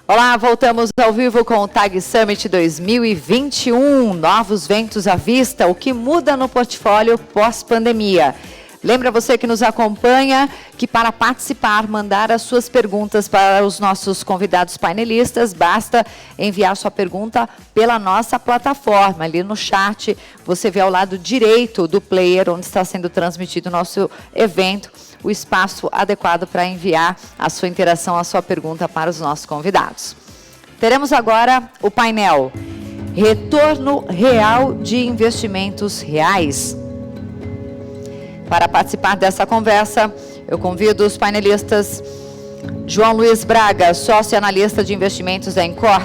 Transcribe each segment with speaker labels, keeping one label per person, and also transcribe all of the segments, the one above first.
Speaker 1: Olá, voltamos ao vivo com o TAG Summit 2021. Novos ventos à vista, o que muda no portfólio pós-pandemia. Lembra você que nos acompanha que para participar, mandar as suas perguntas para os nossos convidados painelistas, basta enviar sua pergunta pela nossa plataforma. Ali no chat, você vê ao lado direito do player, onde está sendo transmitido o nosso evento, o espaço adequado para enviar a sua interação, a sua pergunta para os nossos convidados. Teremos agora o painel Retorno Real de Investimentos Reais. Para participar dessa conversa, eu convido os painelistas João Luiz Braga, sócio e analista de investimentos da Encor,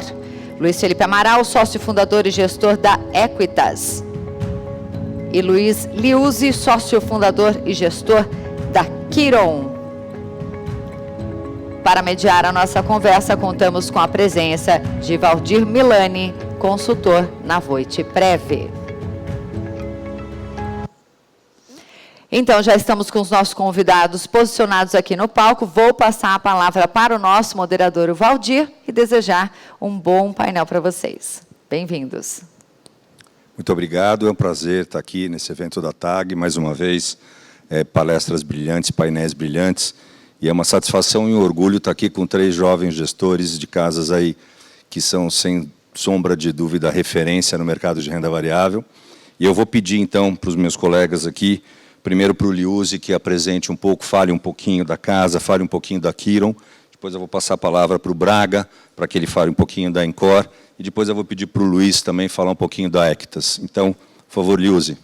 Speaker 1: Luiz Felipe Amaral, sócio fundador e gestor da Equitas, e Luiz Liuzzi, sócio fundador e gestor da Quiron. Para mediar a nossa conversa, contamos com a presença de Valdir Milani, consultor na Voit Prev. Então, já estamos com os nossos convidados posicionados aqui no palco. Vou passar a palavra para o nosso moderador, o Valdir, e desejar um bom painel para vocês. Bem-vindos.
Speaker 2: Muito obrigado, é um prazer estar aqui nesse evento da TAG, mais uma vez, palestras brilhantes, painéis brilhantes, e é uma satisfação e um orgulho estar aqui com 3 jovens gestores de casas aí que são, sem sombra de dúvida, referência no mercado de renda variável. E eu vou pedir, então, para os meus colegas aqui, primeiro para o Liuzzi, que apresente um pouco, fale um pouquinho da casa, fale um pouquinho da Quiron. Depois eu vou passar a palavra para o Braga, para que ele fale um pouquinho da Encor. E depois eu vou pedir para o Luiz também falar um pouquinho da Equitas. Então, por favor, Liuzzi.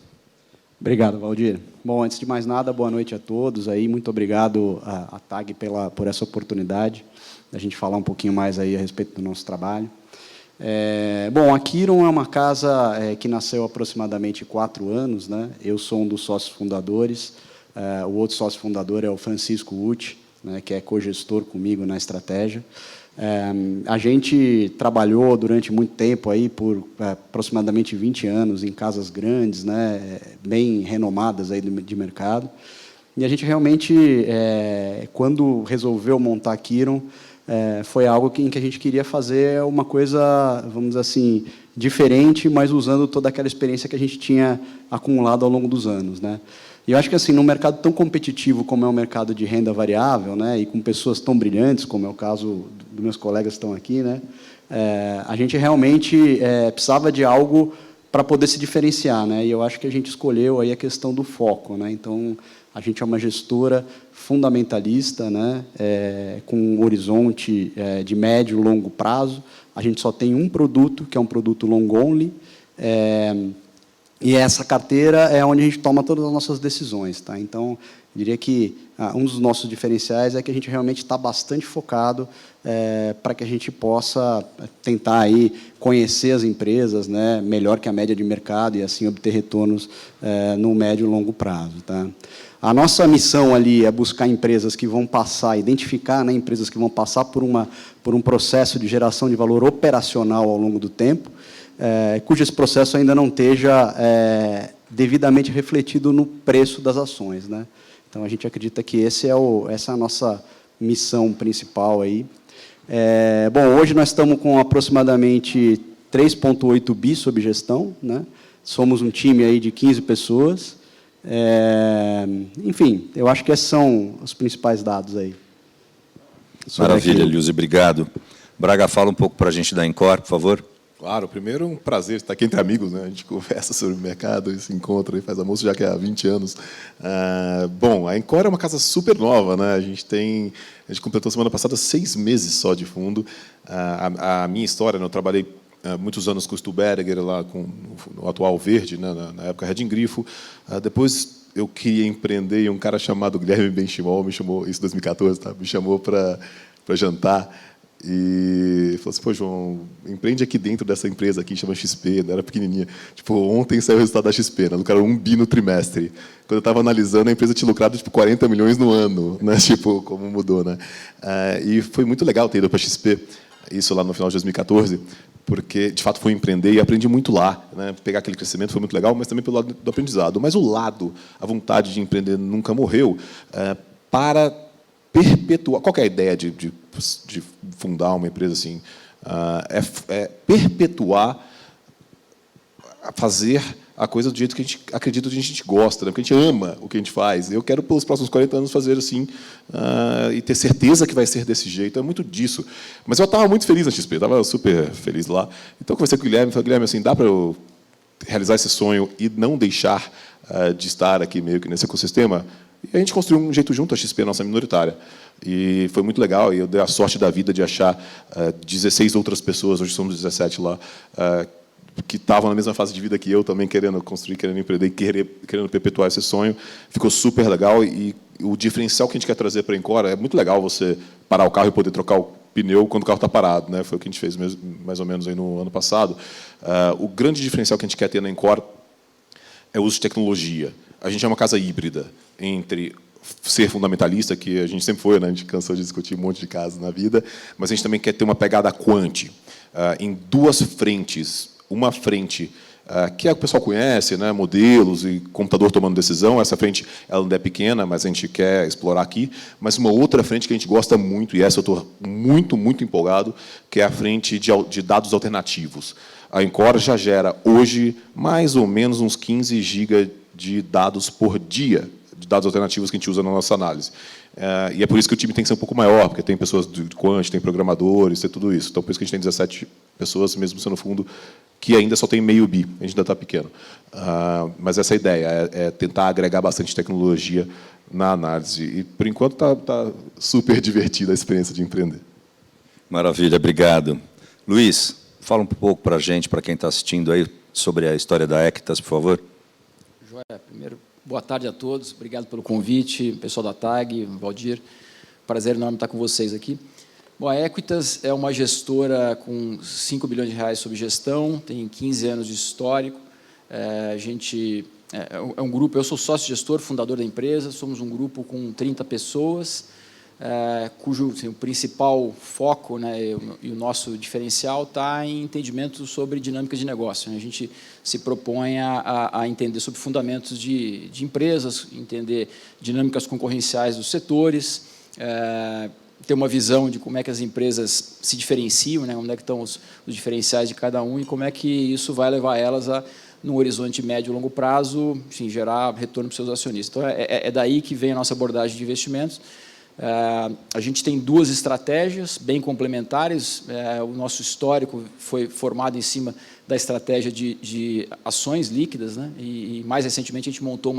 Speaker 3: Obrigado, Valdir. Bom, antes de mais nada, boa noite a todos. Aí, muito obrigado à TAG por essa oportunidade, da gente falar um pouquinho mais aí a respeito do nosso trabalho. Bom, a Quiron é uma casa que nasceu há aproximadamente 4 anos, né? Eu sou um dos sócios fundadores, o outro sócio fundador é o Francisco Ucci, né, que é cogestor comigo na estratégia. A gente trabalhou durante muito tempo, aí, por aproximadamente 20 anos, em casas grandes, né, bem renomadas aí de mercado. E a gente realmente, quando resolveu montar a Quiron, foi algo em que a gente queria fazer uma coisa, vamos dizer assim, diferente, mas usando toda aquela experiência que a gente tinha acumulado ao longo dos anos, né? E eu acho que, assim, num mercado tão competitivo como é o mercado de renda variável, né, e com pessoas tão brilhantes, como é o caso dos meus colegas que estão aqui, né, a gente realmente precisava de algo para poder se diferenciar, né? E eu acho que a gente escolheu aí a questão do foco, né? Então, a gente é uma gestora fundamentalista, né, com um horizonte de médio e longo prazo. A gente só tem um produto, que é um produto long only, e essa carteira é onde a gente toma todas as nossas decisões, tá? Então, eu diria que um dos nossos diferenciais é que a gente realmente está bastante focado para que a gente possa tentar aí conhecer as empresas, né, melhor que a média de mercado e assim obter retornos no médio e longo prazo, tá? A nossa missão ali é buscar empresas que vão passar, identificar, né, empresas que vão passar por um processo de geração de valor operacional ao longo do tempo, cujo esse processo ainda não esteja devidamente refletido no preço das ações, né? Então, a gente acredita que essa é a nossa missão principal aí. Bom, hoje nós estamos com aproximadamente 3,8 bi sob gestão, né? Somos um time aí de 15 pessoas. Enfim, eu acho que esses são os principais dados aí.
Speaker 2: Maravilha, Liuzzi, obrigado. Braga, fala um pouco para a gente da Encor, por favor.
Speaker 4: Claro, primeiro um prazer estar aqui entre amigos, né? A gente conversa sobre o mercado, se encontra e faz almoço já que há 20 anos. Bom, a Encor é uma casa super nova, né? A gente completou semana passada 6 meses só de fundo. A minha história, né? Eu trabalhei muitos anos com o Stuberger, lá no atual Verde, né? Na época Reding Grifo. Depois eu queria empreender e um cara chamado Guilherme Benchimol me chamou, isso em 2014, tá? Me chamou para jantar. E falou assim, pô, João, empreende aqui dentro dessa empresa aqui, chama XP, né? Era pequenininha. Tipo, ontem saiu o resultado da XP, né? Lucraram 1 bi no trimestre. Quando eu estava analisando, a empresa tinha lucrado, tipo, 40 milhões no ano, né? Tipo, como mudou, né? E foi muito legal ter ido para a XP, isso lá no final de 2014, porque, de fato, fui empreender e aprendi muito lá, né? Pegar aquele crescimento foi muito legal, mas também pelo lado do aprendizado. Mas a vontade de empreender nunca morreu, para perpetuar. Qual que é a ideia de fundar uma empresa assim? É perpetuar, fazer a coisa do jeito que a gente acredita, que a gente gosta, né? Porque a gente ama o que a gente faz. Eu quero, pelos próximos 40 anos, fazer assim, e ter certeza que vai ser desse jeito. É muito disso. Mas eu estava muito feliz na XP, estava super feliz lá. Então, eu conversei com o Guilherme, falei, Guilherme, assim, dá para eu realizar esse sonho e não deixar de estar aqui meio que nesse ecossistema? E a gente construiu um jeito junto, a XP, nossa minoritária. E foi muito legal, e eu dei a sorte da vida de achar 16 outras pessoas, hoje somos 17 lá, que estavam na mesma fase de vida que eu, também querendo construir, querendo empreender, querendo perpetuar esse sonho. Ficou super legal, e o diferencial que a gente quer trazer para a Encore é muito legal você parar o carro e poder trocar o pneu quando o carro está parado, né? Foi o que a gente fez mais ou menos aí no ano passado. O grande diferencial que a gente quer ter na Encore é o uso de tecnologia. A gente é uma casa híbrida entre ser fundamentalista, que a gente sempre foi, né? A gente cansou de discutir um monte de casos na vida, mas a gente também quer ter uma pegada quant, em duas frentes. Uma frente que o pessoal conhece, né? Modelos e computador tomando decisão. Essa frente ela não é pequena, mas a gente quer explorar aqui. Mas uma outra frente que a gente gosta muito, e essa eu estou muito, muito empolgado, que é a frente de dados alternativos. A Encore já gera, hoje, mais ou menos uns 15 GB de dados por dia, de dados alternativos que a gente usa na nossa análise. E é por isso que o time tem que ser um pouco maior, porque tem pessoas de quant, tem programadores, tem tudo isso. Então, por isso que a gente tem 17 pessoas, mesmo sendo fundo, que ainda só tem meio bi, a gente ainda está pequeno. Mas essa é a ideia, é tentar agregar bastante tecnologia na análise. E, por enquanto, está super divertida a experiência de empreender.
Speaker 2: Maravilha, obrigado. Luiz, fala um pouco para a gente, para quem está assistindo aí, sobre a história da Equitas, por favor.
Speaker 5: Joia, primeiro, boa tarde a todos, obrigado pelo convite, pessoal da TAG, Valdir, prazer enorme estar com vocês aqui. Bom, a Equitas é uma gestora com 5 bilhões de reais sob gestão, tem 15 anos de histórico, a gente é um grupo, eu sou sócio-gestor, fundador da empresa, somos um grupo com 30 pessoas, cujo assim, o principal foco, né, e o nosso diferencial está em entendimento sobre dinâmicas de negócio. Né? A gente se propõe a entender sobre fundamentos de empresas, entender dinâmicas concorrenciais dos setores, ter uma visão de como é que as empresas se diferenciam, né, onde é que estão os diferenciais de cada um e como é que isso vai levar elas a, no horizonte médio e longo prazo, enfim, gerar retorno para os seus acionistas. Então, é daí que vem a nossa abordagem de investimentos. A gente tem duas estratégias bem complementares. O nosso histórico foi formado em cima da estratégia de ações líquidas, né? E mais recentemente, a gente montou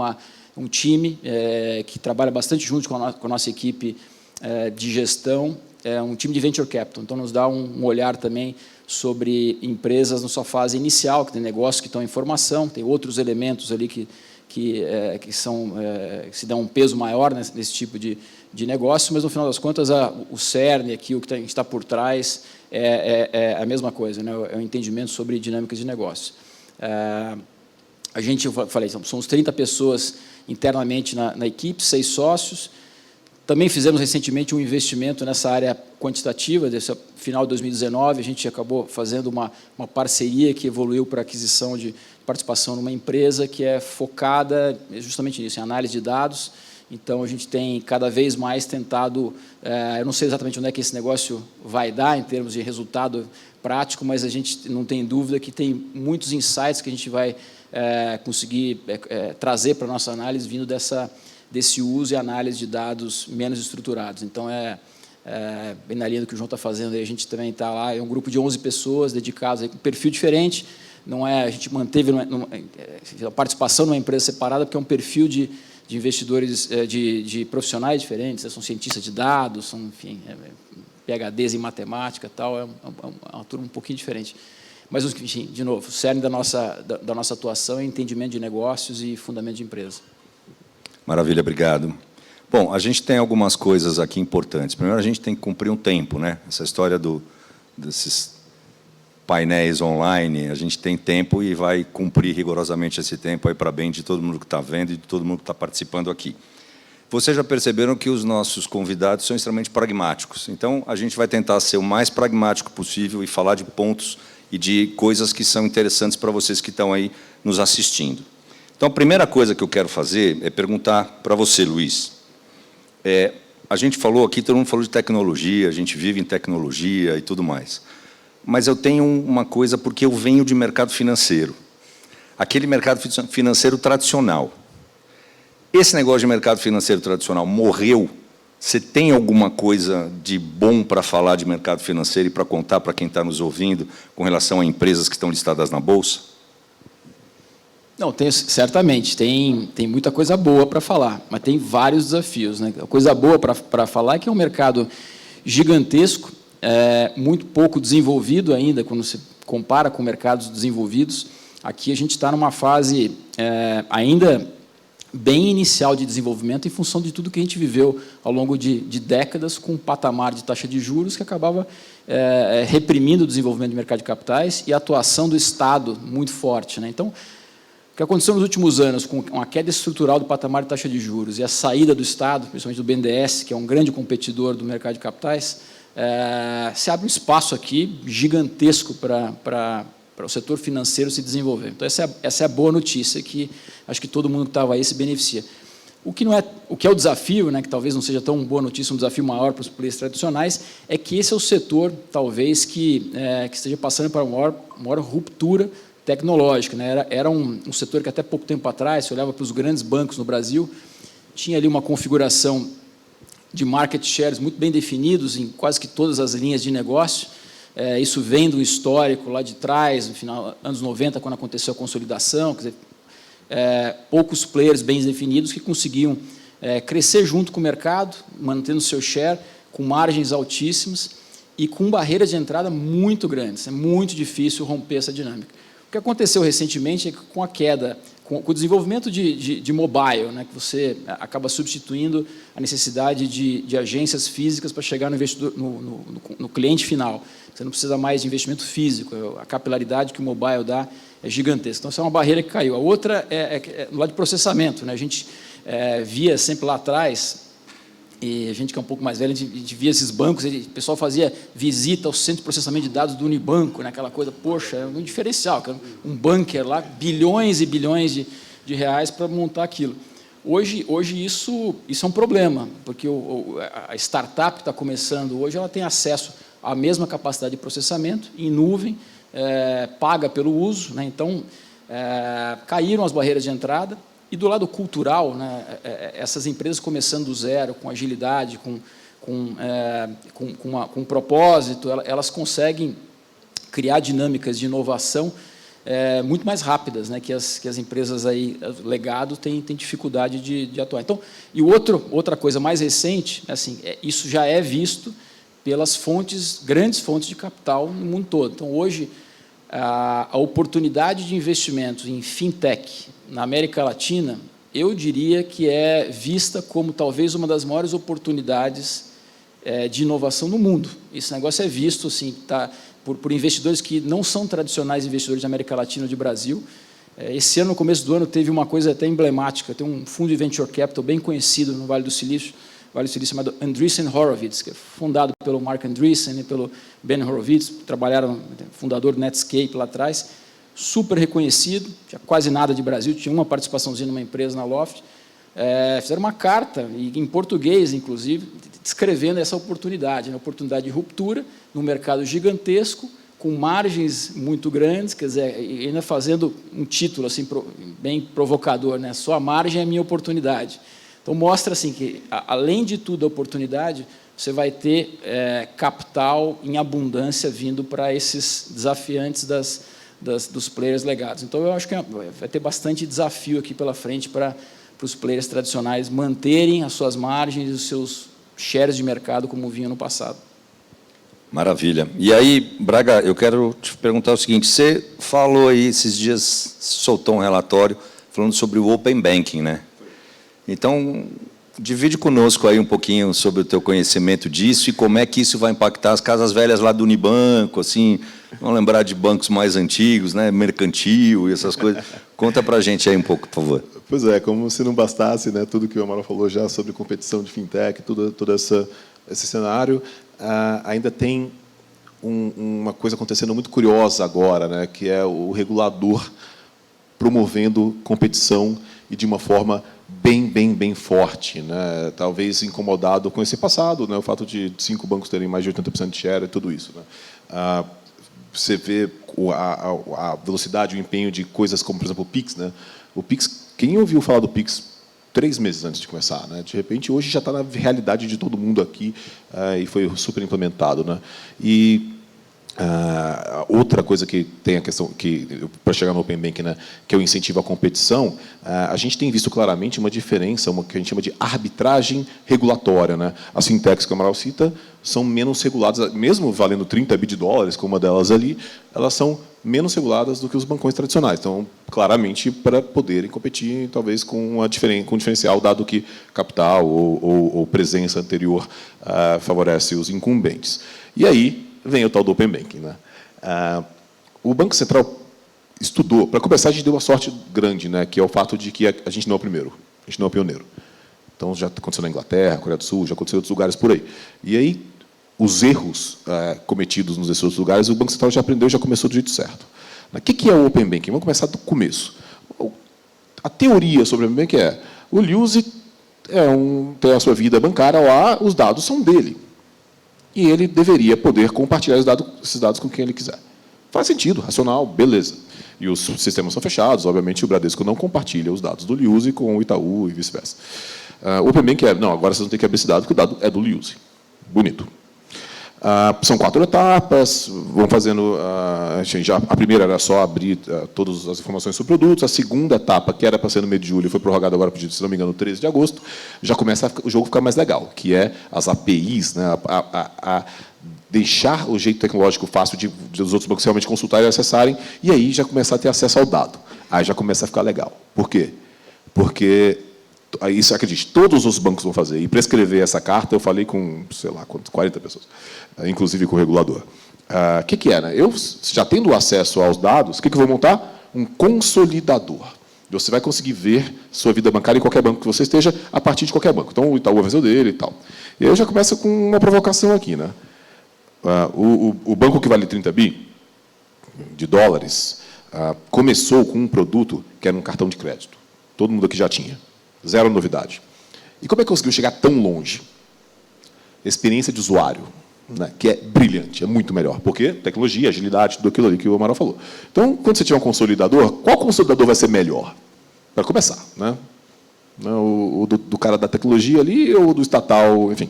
Speaker 5: um time que trabalha bastante junto com a nossa equipe de gestão, um time de Venture Capital. Então, nos dá um olhar também sobre empresas na sua fase inicial, que tem negócios que estão em formação, tem outros elementos ali que se dão um peso maior nesse tipo de negócio, mas, no final das contas, o cerne aqui, o que a gente está por trás, é a mesma coisa, né? É o entendimento sobre dinâmicas de negócio. A gente, eu falei, somos 30 pessoas internamente na equipe, 6 sócios. Também fizemos recentemente um investimento nessa área quantitativa, desse final de 2019, a gente acabou fazendo uma parceria que evoluiu para a aquisição de participação numa empresa que é focada justamente nisso, em análise de dados. Então, a gente tem cada vez mais tentado, eu não sei exatamente onde é que esse negócio vai dar em termos de resultado prático, mas a gente não tem dúvida que tem muitos insights que a gente vai conseguir trazer para a nossa análise vindo desse uso e análise de dados menos estruturados. Então, bem na linha do que o João está fazendo, a gente também está lá, é um grupo de 11 pessoas dedicadas com um perfil diferente, não a gente manteve a participação numa empresa separada, porque é um perfil de investidores, de profissionais diferentes, são cientistas de dados, são, enfim, PhDs em matemática, tal, é uma turma um pouquinho diferente. Mas, enfim, de novo, o cerne da nossa atuação é entendimento de negócios e fundamento de empresa.
Speaker 2: Maravilha, obrigado. Bom, a gente tem algumas coisas aqui importantes. Primeiro, a gente tem que cumprir um tempo, né? Essa história desses painéis online, a gente tem tempo e vai cumprir rigorosamente esse tempo aí para bem de todo mundo que está vendo e de todo mundo que está participando aqui. Vocês já perceberam que os nossos convidados são extremamente pragmáticos. Então, a gente vai tentar ser o mais pragmático possível e falar de pontos e de coisas que são interessantes para vocês que estão aí nos assistindo. Então, a primeira coisa que eu quero fazer é perguntar para você, Luiz. a gente falou aqui, todo mundo falou de tecnologia, a gente vive em tecnologia e tudo mais. Mas eu tenho uma coisa, porque eu venho de mercado financeiro. Aquele mercado financeiro tradicional. Esse negócio de mercado financeiro tradicional morreu? Você tem alguma coisa de bom para falar de mercado financeiro e para contar para quem está nos ouvindo com relação a empresas que estão listadas na Bolsa?
Speaker 5: Não, certamente, tem muita coisa boa para falar, mas tem vários desafios, né? A coisa boa para falar é que é um mercado gigantesco, muito pouco desenvolvido ainda, quando se compara com mercados desenvolvidos. Aqui a gente está numa fase ainda bem inicial de desenvolvimento, em função de tudo que a gente viveu ao longo de décadas, com um patamar de taxa de juros que acabava reprimindo o desenvolvimento do mercado de capitais e a atuação do Estado muito forte, né? Então, o que aconteceu nos últimos anos, com uma queda estrutural do patamar de taxa de juros e a saída do Estado, principalmente do BNDES, que é um grande competidor do mercado de capitais, se abre um espaço aqui gigantesco para o setor financeiro se desenvolver. Então, essa é a boa notícia, que acho que todo mundo que estava aí se beneficia. O que é o desafio, né, que talvez não seja tão boa notícia, um desafio maior para os players tradicionais, é que esse é o setor, talvez, que esteja passando por uma maior ruptura tecnológica, né? Era um setor que até pouco tempo atrás, se olhava para os grandes bancos no Brasil, tinha ali uma configuração de market shares muito bem definidos em quase que todas as linhas de negócio. Isso vem do histórico lá de trás, no final dos anos 90, quando aconteceu a consolidação, quer dizer, poucos players bem definidos que conseguiam crescer junto com o mercado, mantendo seu share, com margens altíssimas e com barreiras de entrada muito grandes. É muito difícil romper essa dinâmica. O que aconteceu recentemente é que, com a queda, com o desenvolvimento de mobile, né, que você acaba substituindo a necessidade de agências físicas para chegar no investidor, no cliente final. Você não precisa mais de investimento físico, a capilaridade que o mobile dá é gigantesca. Então, essa é uma barreira que caiu. A outra é no lado de processamento, né? A gente via sempre lá atrás, e a gente que é um pouco mais velho, a gente via esses bancos, o pessoal fazia visita ao centro de processamento de dados do Unibanco, né? Aquela coisa, poxa, é um diferencial, um bunker lá, bilhões e bilhões de reais para montar aquilo. Hoje isso é um problema, porque a startup que está começando hoje, ela tem acesso à mesma capacidade de processamento, em nuvem, paga pelo uso, né? Então, caíram as barreiras de entrada. E do lado cultural, né, essas empresas começando do zero, com agilidade, com propósito, elas conseguem criar dinâmicas de inovação muito mais rápidas, né, que as empresas aí, legado, têm dificuldade de atuar. Então, e outra coisa mais recente, assim, isso já é visto pelas grandes fontes de capital no mundo todo. Então, hoje, a oportunidade de investimento em fintech na América Latina, eu diria que é vista como talvez uma das maiores oportunidades de inovação no mundo. Esse negócio é visto assim, por investidores que não são tradicionais investidores de América Latina ou de Brasil. Esse ano, no começo do ano, teve uma coisa até emblemática. Tem um fundo de venture capital bem conhecido no Vale do Silício, chamado Andreessen Horowitz, que é fundado pelo Mark Andreessen e pelo Ben Horowitz, trabalharam, fundador do Netscape lá atrás, super reconhecido, tinha quase nada de Brasil, tinha uma participaçãozinha numa empresa na Loft, fizeram uma carta, em português, inclusive, descrevendo essa oportunidade, uma oportunidade de ruptura num mercado gigantesco, com margens muito grandes, quer dizer, ainda fazendo um título assim, bem provocador, né? Só a margem é a minha oportunidade. Então, mostra assim, que, além de tudo, a oportunidade, você vai ter capital em abundância vindo para esses desafiantes dos players legados. Então, eu acho que vai ter bastante desafio aqui pela frente para os players tradicionais manterem as suas margens e os seus shares de mercado como vinha no passado.
Speaker 2: Maravilha. E aí, Braga, eu quero te perguntar o seguinte, você falou aí, esses dias, soltou um relatório falando sobre o Open Banking, né? Então, divide conosco aí um pouquinho sobre o teu conhecimento disso e como é que isso vai impactar as casas velhas lá do Unibanco, assim, vamos lembrar de bancos mais antigos, né, mercantil e essas coisas. Conta para a gente aí um pouco, por favor.
Speaker 4: Pois é, como se não bastasse, né, tudo que o Amaral falou já sobre competição de fintech, todo esse cenário, ainda tem uma coisa acontecendo muito curiosa agora, né, que é o regulador promovendo competição e de uma forma bem forte, né? Talvez incomodado com esse passado, né? O fato de 5 bancos terem mais de 80% de share e tudo isso, né? Você vê a velocidade, o empenho de coisas como, por exemplo, o Pix, né? O Pix, quem ouviu falar do Pix 3 meses antes de começar, né? De repente, hoje já está na realidade de todo mundo aqui e foi super implementado, né? E outra coisa que tem a questão que para chegar no Open Banking, né, que é o incentivo à competição, a gente tem visto claramente uma diferença, uma que a gente chama de arbitragem regulatória, né? As fintechs que o Amaral cita são menos reguladas, mesmo valendo 30 bi de dólares, como uma delas ali, elas são menos reguladas do que os bancões tradicionais. Então, claramente, para poderem competir, talvez com um diferencial, dado que capital ou presença anterior favorece os incumbentes. E aí vem o tal do Open Banking, né? O Banco Central estudou. Para começar, a gente deu uma sorte grande, né? Que é o fato de que a gente não é o primeiro, a gente não é o pioneiro. Então, já aconteceu na Inglaterra, Coreia do Sul, já aconteceu em outros lugares por aí. E aí, os erros cometidos nos outros lugares, o Banco Central já aprendeu e já começou do jeito certo. O que é o Open Banking? Vamos começar do começo. A teoria sobre o Open Banking é: o Liuzi tem a sua vida bancária lá, os dados são dele. E ele deveria poder compartilhar esses dados com quem ele quiser. Faz sentido, racional, beleza. E os sistemas são fechados, obviamente o Bradesco não compartilha os dados do Liuzi com o Itaú e vice-versa. O Open Banking não, agora vocês vão ter que abrir esse dado, porque o dado é do Liuzi. Bonito. São 4 etapas, vão fazendo. A primeira era só abrir todas as informações sobre produtos. A segunda etapa, que era para ser no mês de julho, foi prorrogada agora, se não me engano, 13 de agosto. Já começa o jogo a ficar mais legal, que é as APIs, né, a deixar o jeito tecnológico fácil dos outros bancos realmente consultarem e acessarem, e aí já começar a ter acesso ao dado. Aí já começa a ficar legal. Por quê? Porque isso, acredite, todos os bancos vão fazer. E para escrever essa carta, eu falei com, sei lá, 40 pessoas, inclusive com o regulador. O que é, né? Eu, já tendo acesso aos dados, o que eu vou montar? Um consolidador. Você vai conseguir ver sua vida bancária em qualquer banco que você esteja, a partir de qualquer banco. Então, o Itaú vai fazer o dele e tal. E aí eu já começo com uma provocação aqui, né? O banco que vale 30 bi de dólares começou com um produto que era um cartão de crédito. Todo mundo aqui já tinha. Zero novidade. E como é que conseguiu chegar tão longe? Experiência de usuário, né, que é brilhante, é muito melhor. Por quê? Tecnologia, agilidade, tudo aquilo ali que o Amaral falou. Então, quando você tiver um consolidador, qual consolidador vai ser melhor? Para começar, né? O do cara da tecnologia ali ou do estatal, enfim.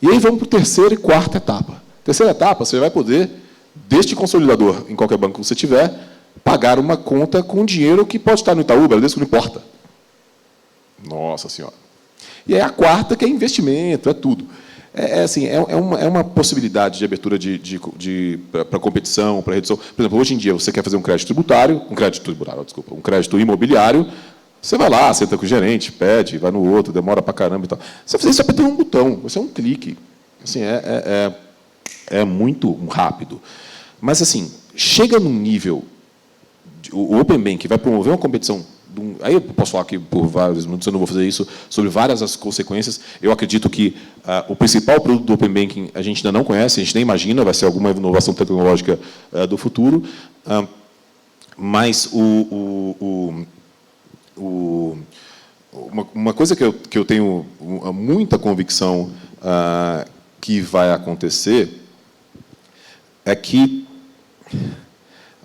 Speaker 4: E aí vamos para a terceira e quarta etapa. Terceira etapa, você vai poder, deste consolidador, em qualquer banco que você tiver, pagar uma conta com dinheiro que pode estar no Itaú, Bradesco, não importa. Nossa Senhora. E aí a quarta, que é investimento, é tudo. É uma possibilidade de abertura para competição, para redução. Por exemplo, hoje em dia, você quer fazer um crédito imobiliário, você vai lá, senta com o gerente, pede, vai no outro, demora para caramba e tal. Você fazer isso apertando um botão, vai ser um clique. Assim, é muito rápido. Mas, assim, chega num nível... O Open Banking vai promover uma competição... Aí eu posso falar aqui por vários minutos, eu não vou fazer isso, sobre várias as consequências. Eu acredito que o principal produto do Open Banking a gente ainda não conhece, a gente nem imagina, vai ser alguma inovação tecnológica do futuro. Mas uma coisa que eu tenho muita convicção que vai acontecer é que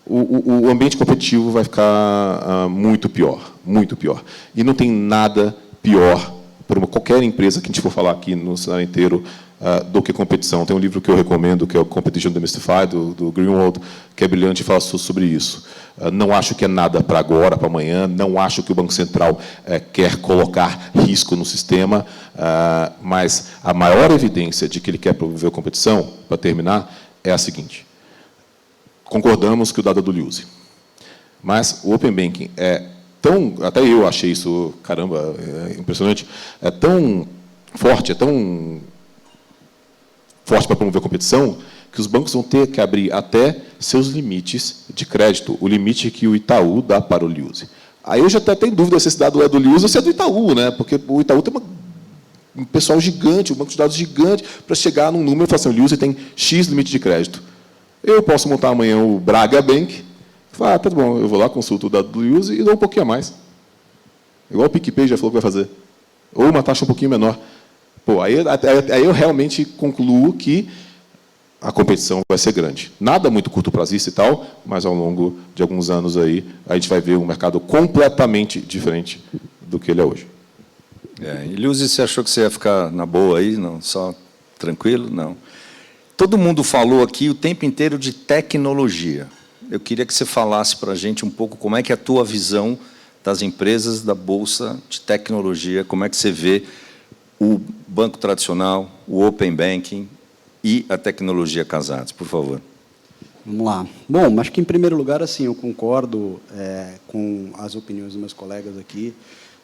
Speaker 4: o ambiente competitivo vai ficar muito pior, muito pior. E não tem nada pior para qualquer empresa que a gente for falar aqui no cenário inteiro do que competição. Tem um livro que eu recomendo, que é o Competition Demystified, do Greenwald, que é brilhante e fala sobre isso. Não acho que é nada para agora, para amanhã. Não acho que o Banco Central quer colocar risco no sistema, mas a maior evidência de que ele quer promover a competição, para terminar, é a seguinte. Concordamos que o dado é do Liuzi. Mas o Open Banking é tão... Até eu achei isso, caramba, impressionante. É tão forte para promover a competição, que os bancos vão ter que abrir até seus limites de crédito, o limite que o Itaú dá para o Liuzi. Aí eu já até tenho dúvida se esse dado é do Liuzi ou se é do Itaú, né? Porque o Itaú tem um pessoal gigante, um banco de dados gigante, para chegar num número e falar assim, o Liuzi tem X limite de crédito. Eu posso montar amanhã o Braga Bank, falar, tá bom, eu vou lá, consulto o dado do Liuzi e dou um pouquinho a mais. Igual o PicPay já falou que vai fazer. Ou uma taxa um pouquinho menor. Pô, aí eu realmente concluo que a competição vai ser grande. Nada muito curto prazista e tal, mas ao longo de alguns anos aí, a gente vai ver um mercado completamente diferente do que ele é hoje.
Speaker 2: Iluse, você achou que você ia ficar na boa aí, não? Só tranquilo? Não. Todo mundo falou aqui o tempo inteiro de tecnologia. Eu queria que você falasse para a gente um pouco como é que é a tua visão das empresas da Bolsa de Tecnologia, como é que você vê o banco tradicional, o Open Banking e a tecnologia casados, por favor.
Speaker 3: Vamos lá. Bom, acho que, em primeiro lugar, assim, eu concordo com as opiniões dos meus colegas aqui.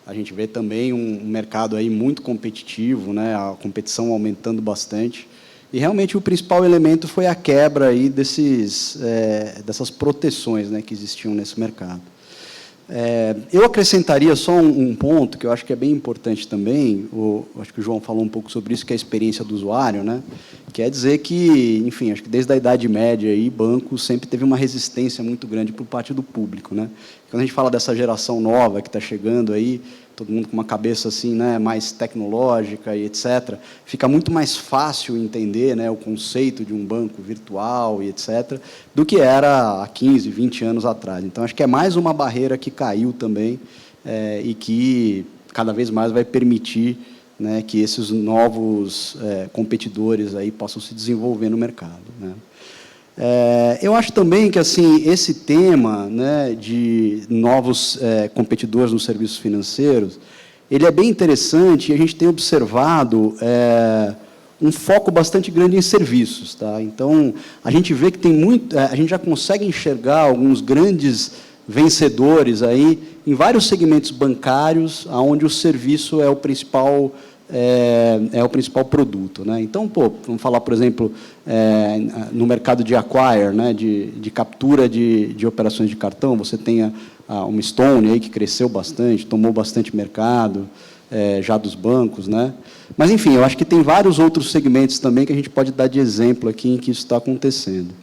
Speaker 3: A gente vê também um mercado aí muito competitivo, né, a competição aumentando bastante. E, realmente, o principal elemento foi a quebra aí dessas proteções, né, que existiam nesse mercado. Eu acrescentaria só um ponto que eu acho que é bem importante também, acho que o João falou um pouco sobre isso, que é a experiência do usuário, né? Quer dizer que, enfim, acho que desde a Idade Média, aí, banco sempre teve uma resistência muito grande por parte do público, né? Quando a gente fala dessa geração nova que está chegando aí, todo mundo com uma cabeça assim, né, mais tecnológica e etc., fica muito mais fácil entender, né, o conceito de um banco virtual e etc., do que era há 15, 20 anos atrás. Então, acho que é mais uma barreira que caiu também e que cada vez mais vai permitir, né, que esses novos competidores aí possam se desenvolver no mercado, né? Eu acho também que, assim, esse tema, né, de novos competidores nos serviços financeiros, ele é bem interessante e a gente tem observado um foco bastante grande em serviços, tá? Então, a gente vê que a gente já consegue enxergar alguns grandes vencedores aí em vários segmentos bancários, onde o serviço é o principal produto, né? Então, vamos falar, por exemplo, no mercado de acquire, né, de captura de operações de cartão, você tem uma Stone aí que cresceu bastante, tomou bastante mercado já dos bancos, né? Mas, enfim, eu acho que tem vários outros segmentos também que a gente pode dar de exemplo aqui em que isso está acontecendo.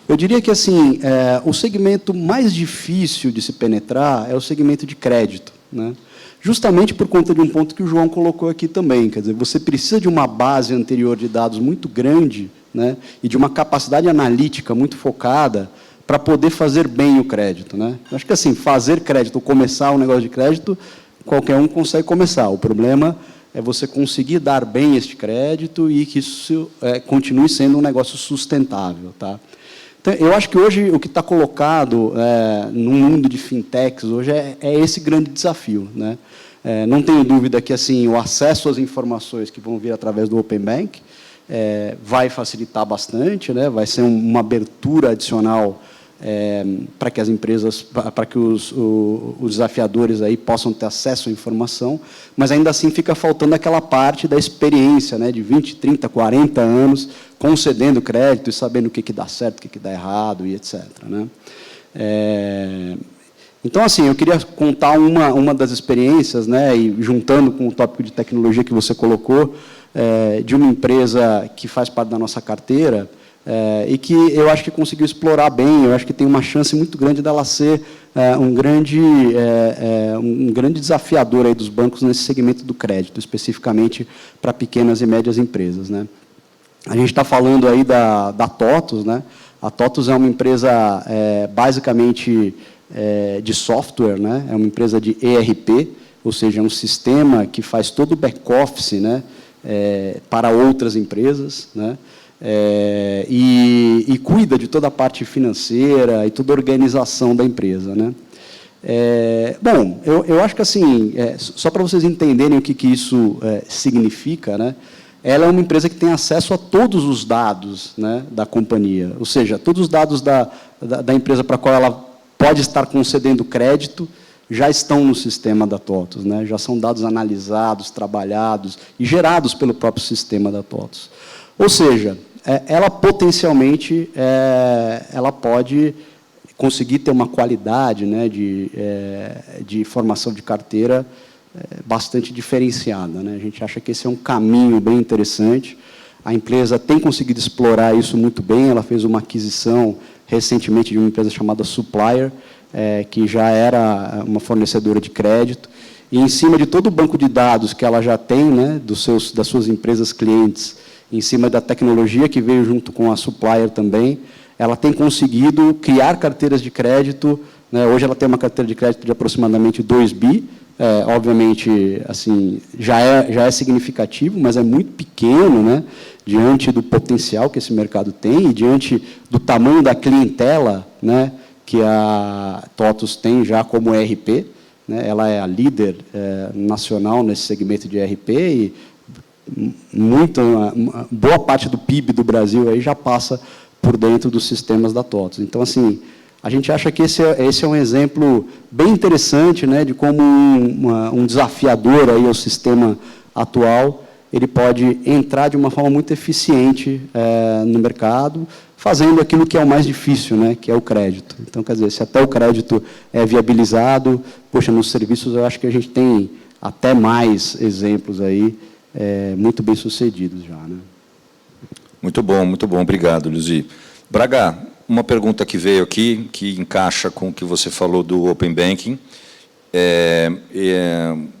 Speaker 3: Eu diria que, assim, o segmento mais difícil de se penetrar é o segmento de crédito, né? Justamente por conta de um ponto que o João colocou aqui também, quer dizer, você precisa de uma base anterior de dados muito grande, né, e de uma capacidade analítica muito focada para poder fazer bem o crédito, né? Eu acho que, assim, fazer crédito, começar um negócio de crédito, qualquer um consegue começar. O problema é você conseguir dar bem este crédito e que isso continue sendo um negócio sustentável, tá? Então, eu acho que hoje o que está colocado no mundo de fintechs hoje é esse grande desafio, né? Não tenho dúvida que, assim, o acesso às informações que vão vir através do Open Bank vai facilitar bastante, né? Vai ser uma abertura adicional para que as empresas, para que os desafiadores aí possam ter acesso à informação, mas ainda assim fica faltando aquela parte da experiência, né, de 20, 30, 40 anos, concedendo crédito e sabendo o que dá certo, o que dá errado e etc., né? Então, assim, eu queria contar uma das experiências, né, e juntando com o tópico de tecnologia que você colocou, de uma empresa que faz parte da nossa carteira, e que eu acho que conseguiu explorar bem, eu acho que tem uma chance muito grande dela ser um grande desafiador aí dos bancos nesse segmento do crédito, especificamente para pequenas e médias empresas, né? A gente está falando aí da TOTVS, né? A TOTVS é uma empresa basicamente de software, né? É uma empresa de ERP, ou seja, é um sistema que faz todo o back-office, né, para outras empresas, né? E cuida de toda a parte financeira e toda a organização da empresa, né? Bom, eu acho que, assim, só para vocês entenderem o que isso significa, né, ela é uma empresa que tem acesso a todos os dados, né, da companhia, ou seja, todos os dados da empresa para a qual ela pode estar concedendo crédito já estão no sistema da TOTVS, né, já são dados analisados, trabalhados e gerados pelo próprio sistema da TOTVS. Ou seja, ela potencialmente ela pode conseguir ter uma qualidade, né, de formação de carteira bastante diferenciada, né? A gente acha que esse é um caminho bem interessante. A empresa tem conseguido explorar isso muito bem. Ela fez uma aquisição recentemente de uma empresa chamada Supplier, que já era uma fornecedora de crédito, e em cima de todo o banco de dados que ela já tem, né, das suas empresas clientes, em cima da tecnologia que veio junto com a supplier também, ela tem conseguido criar carteiras de crédito, né, hoje ela tem uma carteira de crédito de aproximadamente 2 bi, obviamente, assim, já é significativo, mas é muito pequeno, né, diante do potencial que esse mercado tem e diante do tamanho da clientela, né, que a TOTVS tem já como ERP, né, ela é a líder nacional nesse segmento de ERP e boa parte do PIB do Brasil aí já passa por dentro dos sistemas da TOTVS. Então, assim, a gente acha que esse é um exemplo bem interessante, né, de como um desafiador aí ao sistema atual, ele pode entrar de uma forma muito eficiente no mercado, fazendo aquilo que é o mais difícil, né, que é o crédito. Então, quer dizer, se até o crédito é viabilizado, poxa, nos serviços eu acho que a gente tem até mais exemplos aí muito bem-sucedidos já, né?
Speaker 2: Muito bom, obrigado, Luzi. Braga, uma pergunta que veio aqui, que encaixa com o que você falou do Open Banking.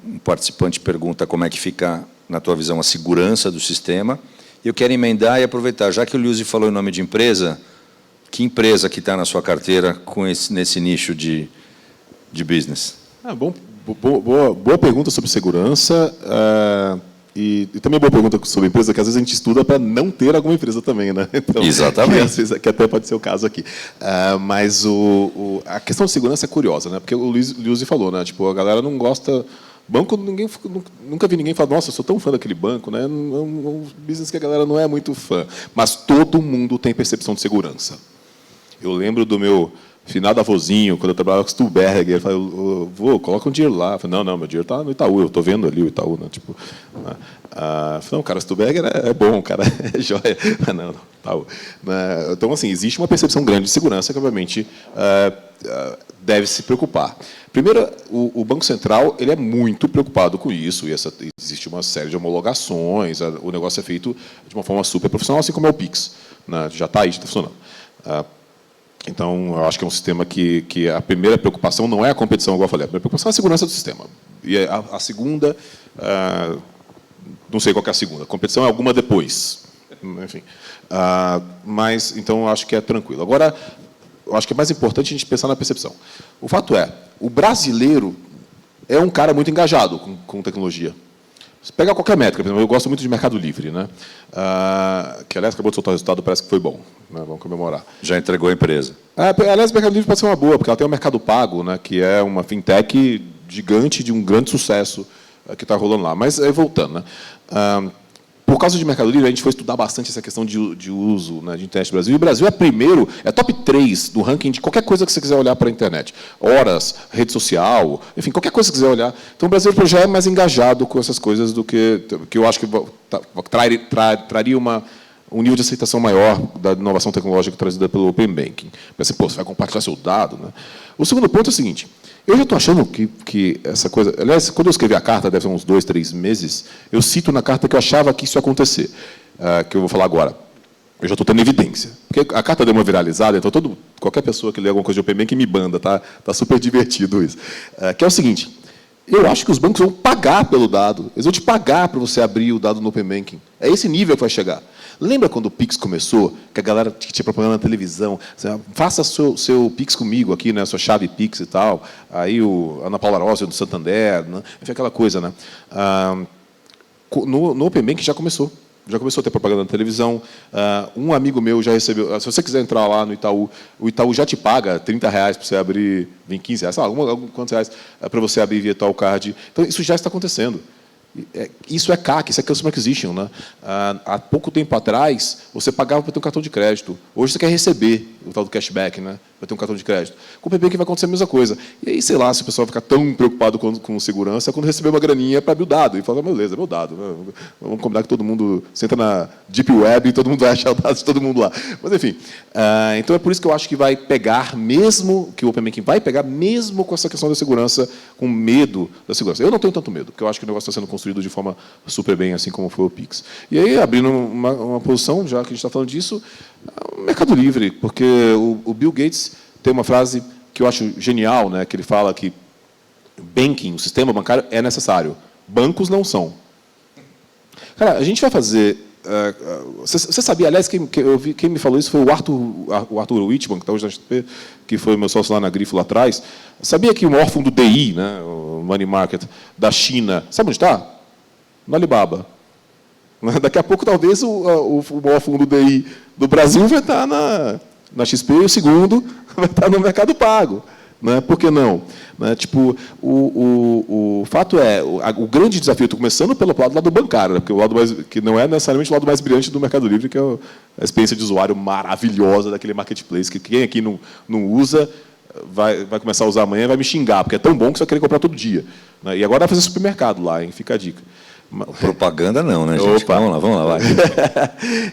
Speaker 2: Um participante pergunta como é que fica, na tua visão, a segurança do sistema. Eu quero emendar e aproveitar, já que o Luzi falou em nome de empresa, que empresa que está na sua carteira nesse nicho de business?
Speaker 4: Boa pergunta sobre segurança. E também boa pergunta sobre empresa, que às vezes a gente estuda para não ter alguma empresa também, né? Então,
Speaker 2: exatamente.
Speaker 4: Às vezes, que até pode ser o caso aqui. Mas a questão de segurança é curiosa, né? Porque o Luzi falou, né? Tipo, a galera não gosta... Banco, nunca vi ninguém falar, nossa, eu sou tão fã daquele banco, né? É um business que a galera não é muito fã. Mas todo mundo tem percepção de segurança. Eu lembro do meu finado avôzinho, quando eu trabalhava com o Stuberger, ele falou, vô, coloca um dinheiro lá. Eu falei, não, meu dinheiro está no Itaú, eu estou vendo ali o Itaú. Né? Tipo, não, cara, o Stuberger é bom, cara, é joia. Não, Itaú. Então, assim, existe uma percepção grande de segurança que, obviamente, deve se preocupar. Primeiro, o Banco Central ele é muito preocupado com isso, e existe uma série de homologações, o negócio é feito de uma forma super profissional, assim como é o Pix. Né? Já está aí, já está funcionando. Então, eu acho que é um sistema que a primeira preocupação não é a competição, igual eu falei, a primeira preocupação é a segurança do sistema. E a segunda, não sei qual que é a segunda, a competição é alguma depois. Enfim. Mas, então, eu acho que é tranquilo. Agora, eu acho que é mais importante a gente pensar na percepção. O fato é, o brasileiro é um cara muito engajado com tecnologia. Você pega qualquer métrica, por exemplo, eu gosto muito de Mercado Livre, né? Que, aliás, acabou de soltar o resultado, parece que foi bom. Né? Vamos comemorar.
Speaker 2: Já entregou a empresa.
Speaker 4: Aliás, o Mercado Livre pode ser uma boa, porque ela tem o Mercado Pago, né? Que é uma fintech gigante de um grande sucesso que está rolando lá. Mas, voltando, né? Por causa de Mercado Livre, a gente foi estudar bastante essa questão de uso, né, de internet no Brasil. E o Brasil é top 3 do ranking de qualquer coisa que você quiser olhar para a internet. Horas, rede social, enfim, qualquer coisa que você quiser olhar. Então, o Brasil já é mais engajado com essas coisas do que eu acho que traria um nível de aceitação maior da inovação tecnológica trazida pelo Open Banking. Mas, assim, você vai compartilhar seu dado. Né? O segundo ponto é o seguinte, eu já estou achando que essa coisa... Aliás, quando eu escrevi a carta, deve ser uns 2, 3 meses, eu cito na carta que eu achava que isso ia acontecer, que eu vou falar agora. Eu já estou tendo evidência. Porque a carta deu uma viralizada, então qualquer pessoa que lê alguma coisa de Open Banking me banda, tá super divertido isso. Que é o seguinte, eu acho que os bancos vão pagar pelo dado, eles vão te pagar para você abrir o dado no Open Banking. É esse nível que vai chegar. Lembra quando o Pix começou, que a galera tinha propaganda na televisão, faça seu Pix comigo aqui, né, sua chave Pix e tal, aí o Ana Paula Rossi do Santander, né, enfim, aquela coisa. Né. No Open Banking já começou a ter propaganda na televisão, um amigo meu já recebeu, se você quiser entrar lá no Itaú, o Itaú já te paga R$30 para você abrir, 15 reais, sei lá, quantos reais para você abrir via tal card. Então, isso já está acontecendo. Isso é CAC, isso é Customer Acquisition. Né? Há pouco tempo atrás, você pagava para ter um cartão de crédito. Hoje você quer receber o tal do cashback, né? Para ter um cartão de crédito. Com o Open Banking vai acontecer a mesma coisa. E aí, sei lá, se o pessoal ficar tão preocupado com segurança, quando receber uma graninha para abrir o dado. E fala, beleza, é meu dado. Né? Vamos combinar que todo mundo senta na Deep Web e todo mundo vai achar o dado de todo mundo lá. Mas, enfim. Então, é por isso que eu acho que vai pegar mesmo, que o Open Banking vai pegar mesmo com essa questão da segurança, com medo da segurança. Eu não tenho tanto medo, porque eu acho que o negócio está sendo construído de forma super bem, assim como foi o Pix. E aí, abrindo uma posição, já que a gente está falando disso, o Mercado Livre, porque o Bill Gates tem uma frase que eu acho genial, né, que ele fala que banking, o sistema bancário, é necessário. Bancos não são. Cara, a gente vai fazer... Você sabia, aliás, quem me falou isso foi o Arthur Wittmann, que está hoje na XP, que foi meu sócio lá na Grifo, lá atrás. Sabia que o maior fundo DI, né, o Money Market, da China, sabe onde está? No Alibaba. Daqui a pouco, talvez, o maior fundo DI do Brasil vai estar na XP e o segundo vai estar no Mercado Pago. Né? Por que não? Né? Tipo, o fato é, o grande desafio, estou começando pelo lado bancário, né? Porque o lado que não é necessariamente o lado mais brilhante do Mercado Livre, que é a experiência de usuário maravilhosa daquele marketplace, que quem aqui não usa, vai começar a usar amanhã e vai me xingar, porque é tão bom que você vai querer comprar todo dia. Né? E agora vai fazer supermercado lá, hein? Fica a dica.
Speaker 2: Propaganda não, né, gente?
Speaker 4: Opa.
Speaker 2: Vamos lá, vai.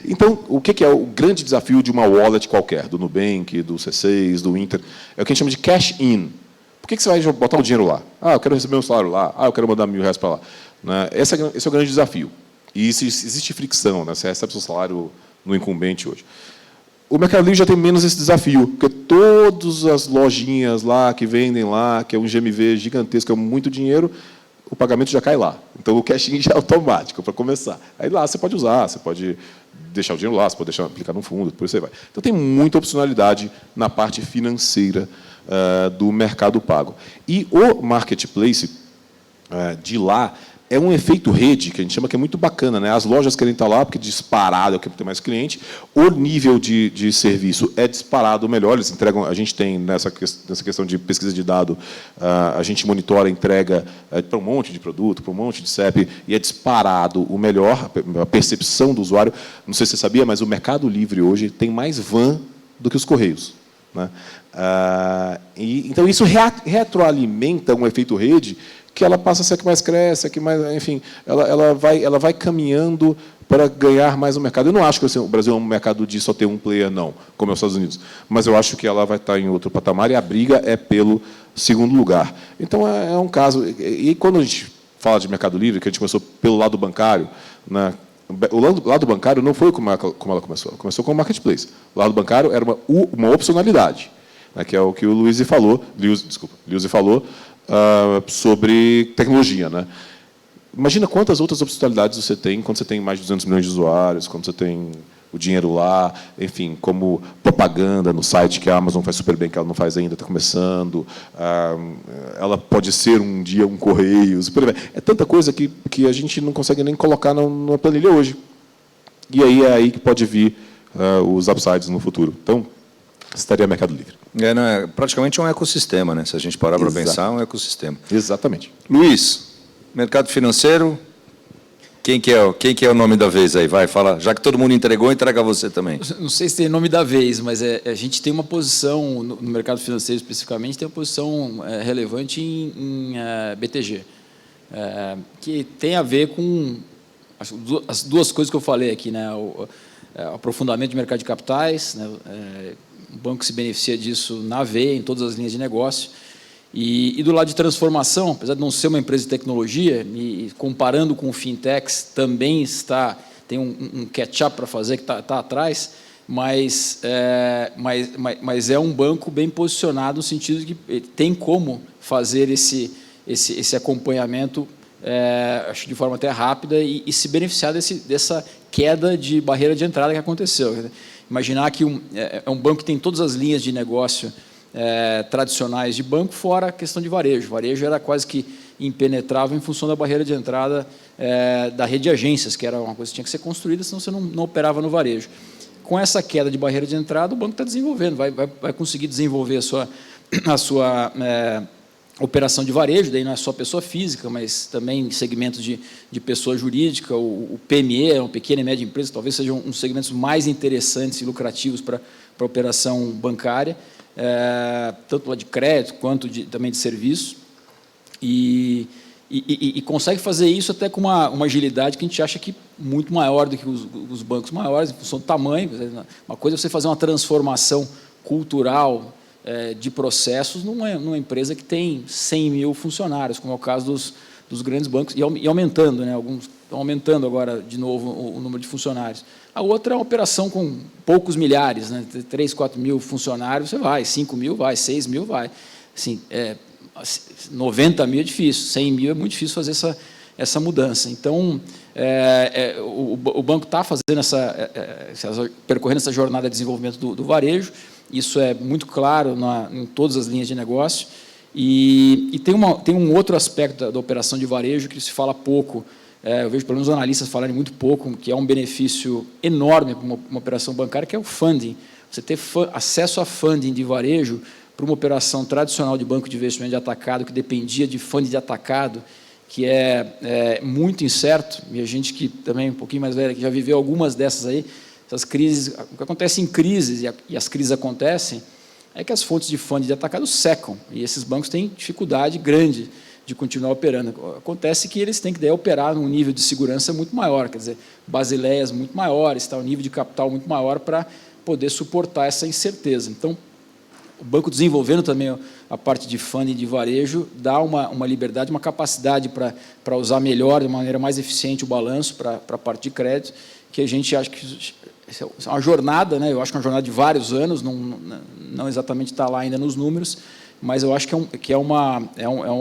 Speaker 4: Então, o que é o grande desafio de uma wallet qualquer, do Nubank, do C6, do Inter? É o que a gente chama de cash in. Por que você vai botar o dinheiro lá? Eu quero receber um salário lá. Eu quero mandar R$1.000 para lá. Né? Esse é o grande desafio. E existe fricção, né? Você recebe seu salário no incumbente hoje. O Mercado Livre já tem menos esse desafio, porque todas as lojinhas lá que vendem lá, que é um GMV gigantesco, é muito dinheiro, o pagamento já cai lá. Então, o cash-in já é automático, para começar. Aí lá você pode usar, você pode deixar o dinheiro lá, você pode aplicar no fundo, por isso aí vai. Então, tem muita opcionalidade na parte financeira do Mercado Pago. E o marketplace de lá é um efeito rede, que a gente chama, que é muito bacana. Né? As lojas querem estar lá, porque disparado é o que tem mais cliente. O nível de serviço é disparado melhor. Eles entregam, a gente tem, nessa questão de pesquisa de dado, a gente monitora a entrega para um monte de produto, para um monte de CEP, e é disparado o melhor, a percepção do usuário. Não sei se você sabia, mas o Mercado Livre hoje tem mais van do que os Correios. Né? Então, isso retroalimenta um efeito rede, que ela passa a ser a que mais cresce, a que mais, enfim, ela vai caminhando para ganhar mais no mercado. Eu não acho que o Brasil é um mercado de só ter um player, não, como é os Estados Unidos. Mas eu acho que ela vai estar em outro patamar e a briga é pelo segundo lugar. Então, é um caso... E quando a gente fala de Mercado Livre, que a gente começou pelo lado bancário, né, o lado bancário não foi como ela começou. Ela começou com o marketplace. O lado bancário era uma opcionalidade, né, que é o que o Luiz falou, sobre tecnologia. Né? Imagina quantas outras opcionalidades você tem quando você tem mais de 200 milhões de usuários, quando você tem o dinheiro lá, enfim, como propaganda no site, que a Amazon faz super bem, que ela não faz ainda, está começando. Ela pode ser um dia um Correios. É tanta coisa que a gente não consegue nem colocar na planilha hoje. E aí é aí que pode vir os upsides no futuro. Então, estaria Mercado Livre.
Speaker 2: Praticamente um ecossistema, né? Se a gente parar para pensar, é um ecossistema.
Speaker 4: Exatamente.
Speaker 2: Luiz, mercado financeiro, quem que é o nome da vez aí? Vai, fala. Já que todo mundo entregou, entrega você também.
Speaker 5: Não sei se tem nome da vez, mas a gente tem uma posição, no mercado financeiro especificamente, tem uma posição relevante em BTG, que tem a ver com as duas coisas que eu falei aqui, né? O aprofundamento de mercado de capitais, né? O banco se beneficia disso na veia, em todas as linhas de negócio. E do lado de transformação, apesar de não ser uma empresa de tecnologia, e comparando com fintechs, também tem um catch-up para fazer que está atrás, mas é um banco bem posicionado no sentido de que tem como fazer esse acompanhamento, acho de forma até rápida, e se beneficiar dessa queda de barreira de entrada que aconteceu. Imaginar que é um banco que tem todas as linhas de negócio tradicionais de banco, fora a questão de varejo. O varejo era quase que impenetrável em função da barreira de entrada da rede de agências, que era uma coisa que tinha que ser construída, senão você não operava no varejo. Com essa queda de barreira de entrada, o banco está desenvolvendo, vai conseguir desenvolver a sua operação de varejo, daí não é só pessoa física, mas também segmentos de pessoa jurídica, o PME, uma pequena e média empresa, talvez sejam um dos segmentos mais interessantes e lucrativos para a operação bancária, tanto lá de crédito quanto também de serviço, e consegue fazer isso até com uma agilidade que a gente acha que muito maior do que os bancos maiores, em função do tamanho. Uma coisa é você fazer uma transformação cultural de processos numa empresa que tem 100 mil funcionários, como é o caso dos grandes bancos, e aumentando, né? Alguns estão aumentando agora, de novo, o número de funcionários. A outra é uma operação com poucos milhares, né? 3, 4 mil funcionários, você vai, 5 mil vai, 6 mil vai. Assim, 90 mil é difícil, 100 mil é muito difícil fazer essa mudança. Então, o banco está fazendo percorrendo essa jornada de desenvolvimento do varejo. Isso é muito claro em todas as linhas de negócio. E tem um outro aspecto da operação de varejo que se fala pouco. Eu vejo pelo menos os analistas falarem muito pouco, que é um benefício enorme para uma operação bancária, que é o funding. Você ter acesso a funding de varejo para uma operação tradicional de banco de investimento de atacado, que dependia de funding de atacado, que é muito incerto, e a gente que também é um pouquinho mais velho, que já viveu algumas dessas aí, essas crises, o que acontece em crises, e as crises acontecem, é que as fontes de funding de atacado secam, e esses bancos têm dificuldade grande de continuar operando. Acontece que eles têm que operar num nível de segurança muito maior, quer dizer, basileias muito maiores, um nível de capital muito maior para poder suportar essa incerteza. Então, o banco desenvolvendo também a parte de funding de varejo dá uma liberdade, uma capacidade para usar melhor, de maneira mais eficiente o balanço para a parte de crédito, que a gente acha que é uma jornada, né? Eu acho que é uma jornada de vários anos, não exatamente está lá ainda nos números, mas eu acho que é uma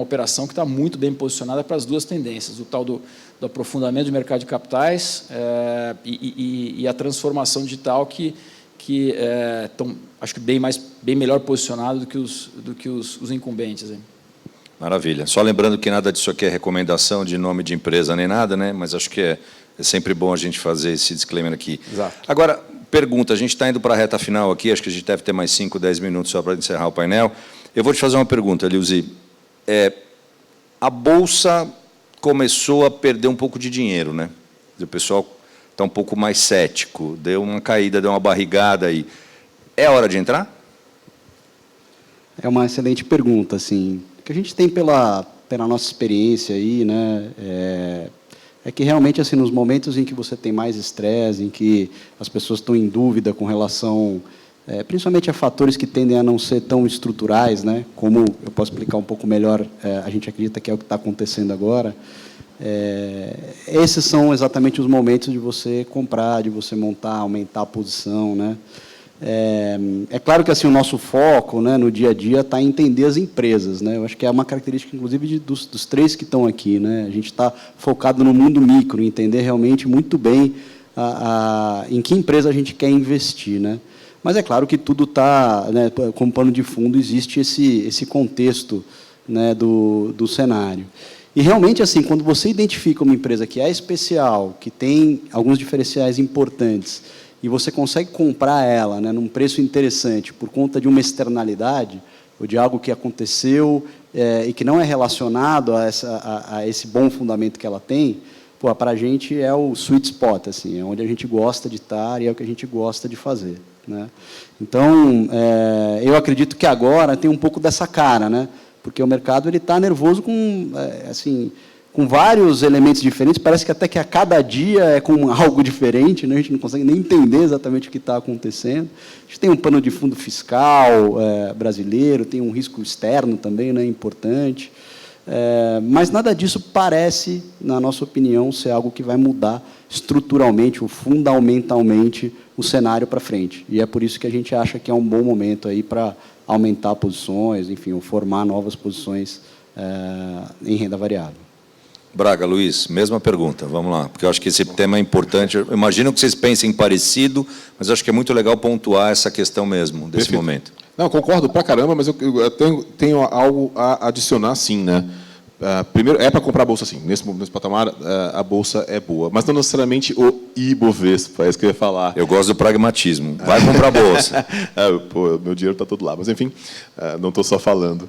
Speaker 5: operação que está muito bem posicionada para as duas tendências, o tal do aprofundamento do mercado de capitais e a transformação digital que estão, acho que bem melhor posicionados do que os incumbentes. Hein?
Speaker 2: Maravilha. Só lembrando que nada disso aqui é recomendação de nome de empresa nem nada, né? Mas acho que é sempre bom a gente fazer esse disclaimer aqui.
Speaker 4: Exato.
Speaker 2: Agora, pergunta, a gente está indo para a reta final aqui, acho que a gente deve ter mais 5, 10 minutos só para encerrar o painel. Eu vou te fazer uma pergunta, Lilzi. A Bolsa começou a perder um pouco de dinheiro, né? O pessoal está um pouco mais cético, deu uma caída, deu uma barrigada aí. É hora de entrar?
Speaker 3: É uma excelente pergunta, assim. O que a gente tem pela nossa experiência aí, né, é que realmente, assim, nos momentos em que você tem mais estresse, em que as pessoas estão em dúvida com relação, principalmente a fatores que tendem a não ser tão estruturais, né, como eu posso explicar um pouco melhor, a gente acredita que é o que está acontecendo agora. Esses são exatamente os momentos de você comprar, de você montar, aumentar a posição, né? É claro que assim o nosso foco, né, no dia a dia está em entender as empresas, né? Eu acho que é uma característica, inclusive, dos três que estão aqui, né? A gente está focado no mundo micro, entender realmente muito bem em que empresa a gente quer investir, né? Mas é claro que tudo está, né, como pano de fundo, existe esse contexto, né, do cenário. E, realmente, assim, quando você identifica uma empresa que é especial, que tem alguns diferenciais importantes, e você consegue comprar ela, né, num preço interessante por conta de uma externalidade, ou de algo que aconteceu e que não é relacionado a esse bom fundamento que ela tem, para a gente é o sweet spot, assim, é onde a gente gosta de estar e é o que a gente gosta de fazer, né? Então, eu acredito que agora tem um pouco dessa cara, né? Porque o mercado está nervoso com vários elementos diferentes, parece que até que a cada dia é com algo diferente, né? A gente não consegue nem entender exatamente o que está acontecendo. A gente tem um pano de fundo fiscal brasileiro, tem um risco externo também, né, importante, mas nada disso parece, na nossa opinião, ser algo que vai mudar estruturalmente ou fundamentalmente o cenário para frente. E é por isso que a gente acha que é um bom momento aí para aumentar posições, enfim, ou formar novas posições em renda variável.
Speaker 2: Braga, Luiz, mesma pergunta, vamos lá, porque eu acho que esse tema é importante. Eu imagino que vocês pensem parecido, mas eu acho que é muito legal pontuar essa questão mesmo, desse
Speaker 4: Perfeito.
Speaker 2: momento.
Speaker 4: Não, concordo pra caramba, mas eu tenho algo a adicionar, sim, né? Primeiro, para comprar a Bolsa, sim. Nesse patamar, a Bolsa é boa, mas não necessariamente o Ibovespa, é isso que eu ia falar.
Speaker 2: Eu gosto do pragmatismo. Vai comprar a Bolsa.
Speaker 4: Meu dinheiro está todo lá, mas, enfim, não estou só falando.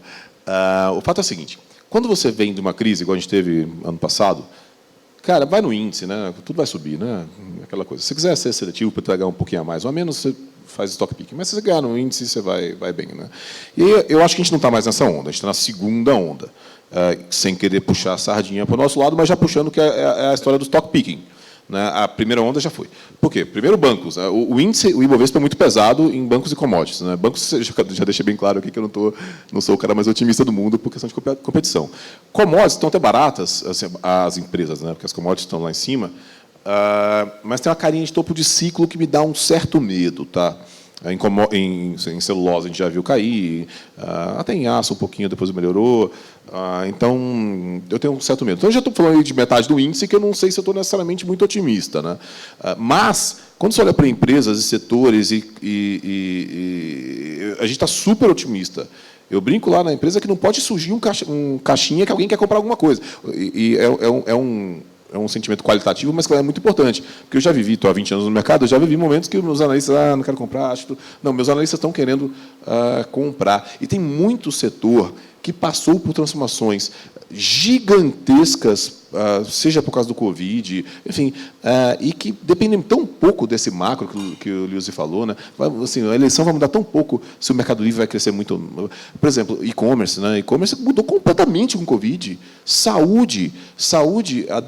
Speaker 4: O fato é o seguinte, quando você vem de uma crise, igual a gente teve ano passado, cara, vai no índice, né? Tudo vai subir, né? Aquela coisa. Se você quiser ser seletivo para pegar um pouquinho a mais ou a menos, você faz stock picking. Mas se você ganhar no índice, você vai bem, né? E eu acho que a gente não está mais nessa onda, a gente está na segunda onda. Sem querer puxar a sardinha para o nosso lado, mas já puxando que é a história do stock picking. Né? A primeira onda já foi. Por quê? Primeiro, bancos. O índice, o Ibovespa é muito pesado em bancos e commodities. Né? Bancos, já deixei bem claro aqui que eu não sou o cara mais otimista do mundo por questão de competição. Commodities estão até baratas, assim, as empresas, né? Porque as commodities estão lá em cima, mas tem uma carinha de topo de ciclo que me dá um certo medo. Tá? Em celulose a gente já viu cair, até em aço um pouquinho, depois melhorou. Então, eu tenho um certo medo. Então, eu já estou falando de metade do índice, que eu não sei se eu estou necessariamente muito otimista, né? Mas, quando você olha para empresas e setores, a gente está super otimista. Eu brinco lá na empresa que não pode surgir um caixinha que alguém quer comprar alguma coisa. É um sentimento qualitativo, mas que é muito importante. Porque eu já vivi, estou há 20 anos no mercado, eu já vivi momentos que meus analistas, não quero comprar, acho... Não, meus analistas estão querendo comprar. E tem muito setor que passou por transformações gigantescas, seja por causa do Covid, enfim, e que dependem tão pouco desse macro que o Luzzi falou, né? Assim, a eleição vai mudar tão pouco se o Mercado Livre vai crescer muito. Por exemplo, e-commerce, né? E-commerce mudou completamente com o Covid. Saúde,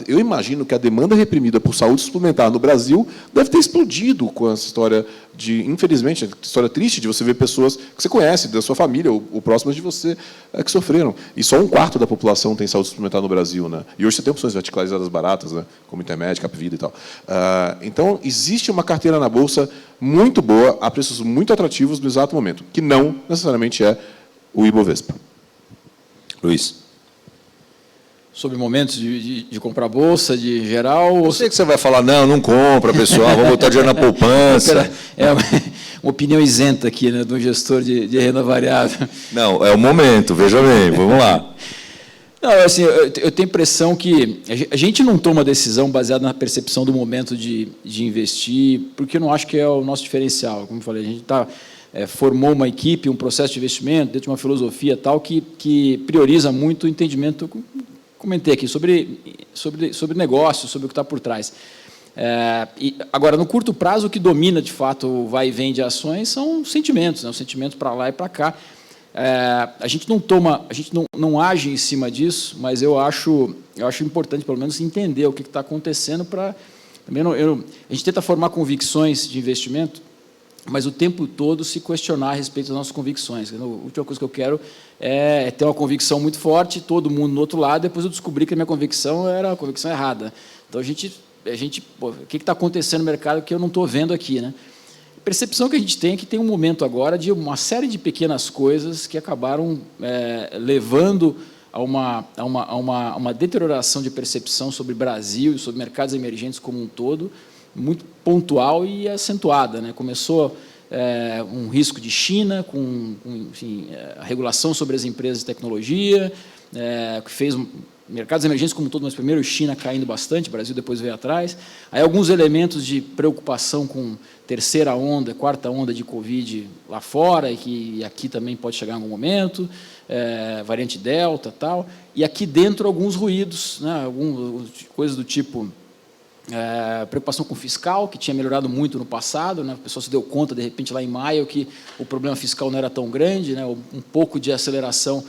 Speaker 4: eu imagino que a demanda reprimida por saúde suplementar no Brasil deve ter explodido com essa história infelizmente, a história triste de você ver pessoas que você conhece, da sua família, ou próximas de você, que sofreram. E só 1/4 da população tem saúde suplementar no Brasil, né? E hoje você tem opções verticalizadas baratas, né? Como Intermédica, Capvida e tal. Então, existe uma carteira na Bolsa muito boa, a preços muito atrativos no exato momento, que não necessariamente é o Ibovespa.
Speaker 2: Luiz.
Speaker 5: Sobre momentos de comprar bolsa, de geral...
Speaker 2: Eu sei que você vai falar, não compra, pessoal, vou botar dinheiro na poupança.
Speaker 5: É uma opinião isenta aqui, né, de um gestor de renda variável.
Speaker 2: Não, é o momento, veja bem, vamos lá.
Speaker 5: Não, assim, eu tenho a impressão que a gente não toma decisão baseada na percepção do momento de investir, porque eu não acho que é o nosso diferencial. Como eu falei, a gente formou uma equipe, um processo de investimento, dentro de uma filosofia tal, que prioriza muito o entendimento... Comentei aqui sobre negócio, sobre o que está por trás. Agora, no curto prazo, o que domina, de fato, o vai e vem de ações são os sentimentos, né? Os sentimentos para lá e para cá. A gente não age em cima disso, mas eu acho importante, pelo menos, entender o que está acontecendo para... A gente tenta formar convicções de investimento, mas o tempo todo se questionar a respeito das nossas convicções. A última coisa que eu quero é ter uma convicção muito forte, todo mundo no outro lado, depois eu descobri que a minha convicção era a convicção errada. Então, o que está acontecendo no mercado que eu não estou vendo aqui, né? A percepção que a gente tem é que tem um momento agora de uma série de pequenas coisas que acabaram levando a uma deterioração de percepção sobre o Brasil e sobre mercados emergentes como um todo, muito pontual e acentuada, né? Começou um risco de China, enfim, a regulação sobre as empresas de tecnologia, que fez mercados emergentes como um todo, mas primeiro China caindo bastante, o Brasil depois veio atrás. Aí alguns elementos de preocupação com terceira onda, quarta onda de Covid lá fora, e que aqui também pode chegar em algum momento, variante Delta, tal. E aqui dentro alguns ruídos, né? Algumas coisas do tipo... preocupação com o fiscal, que tinha melhorado muito no passado, né? O pessoal se deu conta, de repente, lá em maio, que o problema fiscal não era tão grande, né? Um pouco de aceleração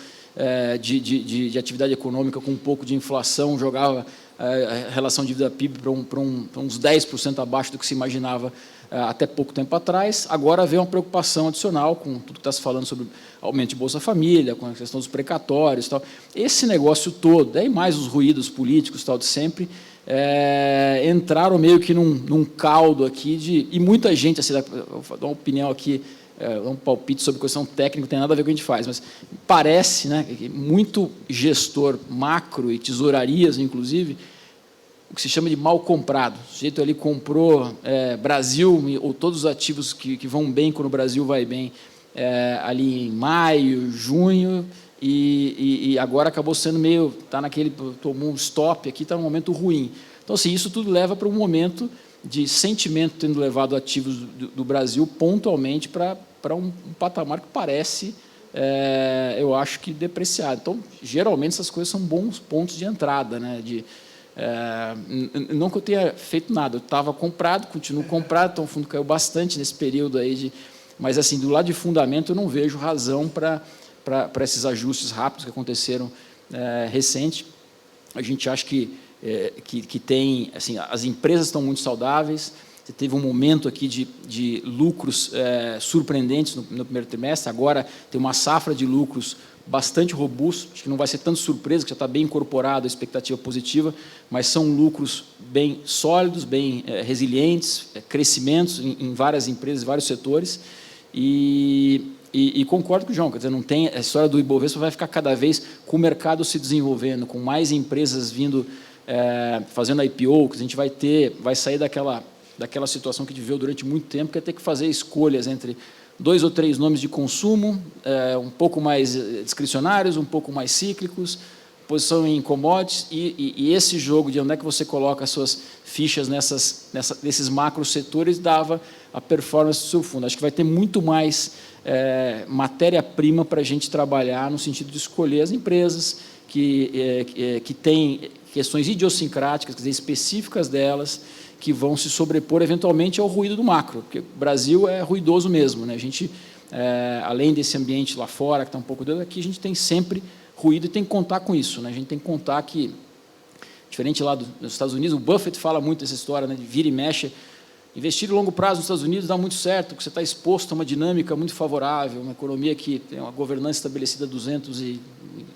Speaker 5: de atividade econômica com um pouco de inflação jogava a relação dívida-PIB para uns 10% abaixo do que se imaginava até pouco tempo atrás. Agora vem uma preocupação adicional com tudo que está se falando sobre aumento de Bolsa Família, com a questão dos precatórios e tal. Esse negócio todo, daí mais os ruídos políticos tal de sempre, entraram meio que num caldo aqui e muita gente, assim, vou dar uma opinião aqui, um palpite sobre questão técnica, não tem nada a ver com o que a gente faz, mas parece, né, que muito gestor macro e tesourarias, inclusive, o que se chama de mal comprado. O sujeito ali comprou Brasil, ou todos os ativos que vão bem quando o Brasil vai bem, ali em maio, junho, e agora acabou sendo meio, tomou um stop aqui, está num momento ruim. Então, assim, isso tudo leva para um momento de sentimento tendo levado ativos do Brasil pontualmente para um patamar que parece, eu acho que depreciado. Então, geralmente, essas coisas são bons pontos de entrada, né? Não que eu tenha feito nada, eu estava comprado, continuo comprado, então o fundo caiu bastante nesse período aí, mas, assim, do lado de fundamento, eu não vejo razão para esses ajustes rápidos que aconteceram recente. A gente acha que tem, assim, as empresas estão muito saudáveis. Você teve um momento aqui de lucros surpreendentes no primeiro trimestre, agora tem uma safra de lucros bastante robusto, acho que não vai ser tanto surpresa, que já está bem incorporado a expectativa positiva, mas são lucros bem sólidos, bem resilientes, crescimentos em várias empresas, vários setores, E concordo com o João, quer dizer, não tem, a história do Ibovespa vai ficar cada vez com o mercado se desenvolvendo, com mais empresas vindo, fazendo IPO, que a gente vai sair daquela situação que a gente viveu durante muito tempo, que é ter que fazer escolhas entre 2 ou 3 nomes de consumo, um pouco mais discricionários, um pouco mais cíclicos, posição em commodities, e esse jogo de onde é que você coloca as suas fichas nesses macro setores dava a performance do seu fundo. Acho que vai ter muito mais matéria-prima para a gente trabalhar no sentido de escolher as empresas que têm questões idiosincráticas, quer dizer, específicas delas, que vão se sobrepor eventualmente ao ruído do macro, porque o Brasil é ruidoso mesmo, né? A gente, além desse ambiente lá fora, que está um pouco doido, aqui a gente tem sempre ruído e tem que contar com isso, né? A gente tem que contar que, diferente lá dos Estados Unidos, o Buffett fala muito dessa história, né, de vira e mexe. Investir em longo prazo nos Estados Unidos dá muito certo, porque você está exposto a uma dinâmica muito favorável, uma economia que tem uma governança estabelecida há 200 e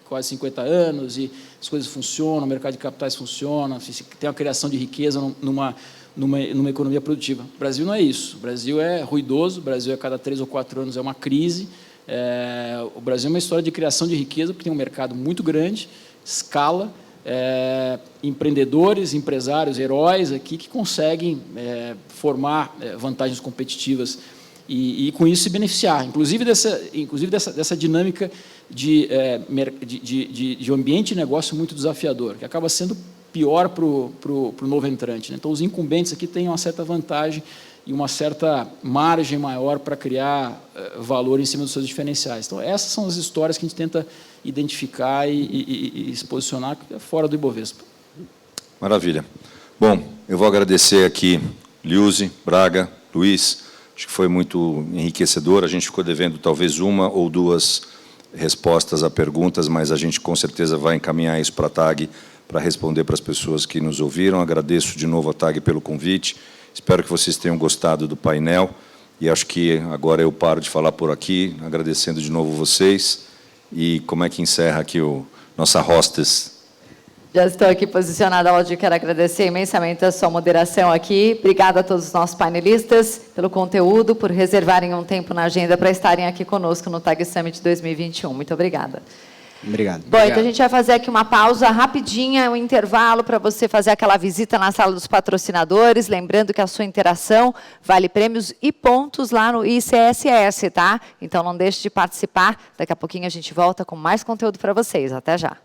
Speaker 5: quase 50 anos, e as coisas funcionam, o mercado de capitais funciona, tem uma criação de riqueza numa economia produtiva. O Brasil não é isso. O Brasil é ruidoso, o Brasil a cada 3 ou 4 anos é uma crise. O Brasil é uma história de criação de riqueza, porque tem um mercado muito grande, escala, empreendedores, empresários, heróis aqui que conseguem formar vantagens competitivas e com isso se beneficiar, inclusive dessa dinâmica de ambiente de negócio muito desafiador, que acaba sendo pior para o novo entrante, né? Então, os incumbentes aqui têm uma certa vantagem e uma certa margem maior para criar valor em cima dos seus diferenciais. Então, essas são as histórias que a gente tenta identificar e se posicionar fora do Ibovespa.
Speaker 2: Maravilha. Bom, eu vou agradecer aqui Liuzi, Braga, Luiz, acho que foi muito enriquecedor, a gente ficou devendo talvez 1 ou 2 respostas a perguntas, mas a gente com certeza vai encaminhar isso para a TAG para responder para as pessoas que nos ouviram. Agradeço de novo a TAG pelo convite, espero que vocês tenham gostado do painel, e acho que agora eu paro de falar por aqui, agradecendo de novo vocês, e como é que encerra aqui nossa hostess?
Speaker 1: Já estou aqui posicionada, Aldir, quero agradecer imensamente a sua moderação aqui. Obrigada a todos os nossos painelistas pelo conteúdo, por reservarem um tempo na agenda para estarem aqui conosco no TAG Summit 2021. Muito obrigada.
Speaker 3: Obrigado.
Speaker 1: Bom, então a gente vai fazer aqui uma pausa rapidinha, um intervalo para você fazer aquela visita na sala dos patrocinadores, lembrando que a sua interação vale prêmios e pontos lá no ICSS, tá? Então não deixe de participar, daqui a pouquinho a gente volta com mais conteúdo para vocês. Até já.